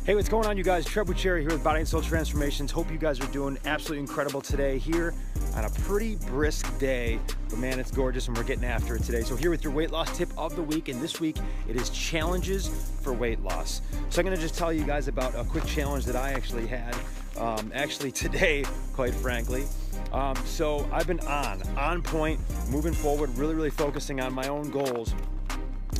Hey, what's going on, you guys? Trev Bucheri here with Body and Soul Transformations. Hope you guys are doing absolutely incredible today here on a pretty brisk day. But man, it's gorgeous and we're getting after it today. So here with your weight loss tip of the week, and this week it is challenges for weight loss. So I'm gonna just tell you guys about a quick challenge that I actually had, actually today, quite frankly. So I've been on point, moving forward, really focusing on my own goals.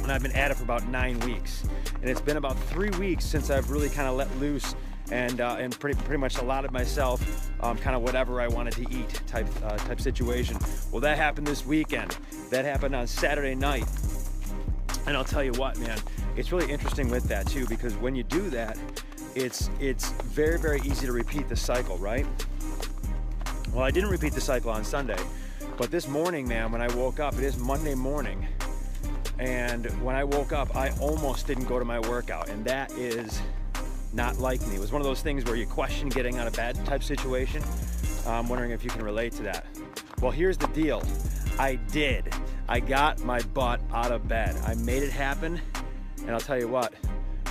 And I've been at it for about 9 weeks. And it's been about 3 weeks since I've really kind of let loose and pretty much allotted myself kind of whatever I wanted to eat type situation. Well, that happened this weekend. That happened on Saturday night. And I'll tell you what, man, it's really interesting with that too, because when you do that, it's very easy to repeat the cycle, right? Well, I didn't repeat the cycle on Sunday, but this morning, man, when I woke up, it is Monday morning. And when I woke up, I almost didn't go to my workout, and that is not like me. It was one of those things where you question getting out of bed type situation. I'm wondering if you can relate to that. Well, here's the deal. I did. I got my butt out of bed. I made it happen, and I'll tell you what,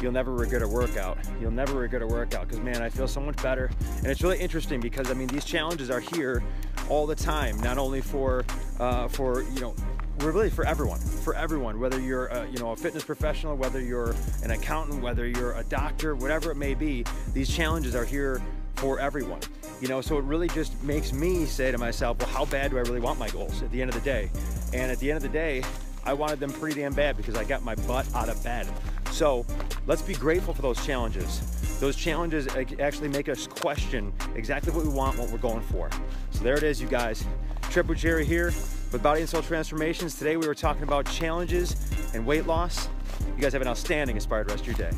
you'll never regret a workout. You'll never regret a workout, because man, I feel so much better. And it's really interesting because I mean, these challenges are here all the time, not only for you know, we're really for everyone, whether you're you know, a fitness professional, whether you're an accountant, whether you're a doctor, whatever it may be, these challenges are here for everyone. You know, so it really just makes me say to myself, well, how bad do I really want my goals at the end of the day? And at the end of the day, I wanted them pretty damn bad because I got my butt out of bed. So let's be grateful for those challenges. Those challenges actually make us question exactly what we want, what we're going for. So there it is, you guys. Trev Bucheri here with Body and Soul Transformations. Today we were talking about challenges and weight loss. You guys have an outstanding, inspired rest of your day.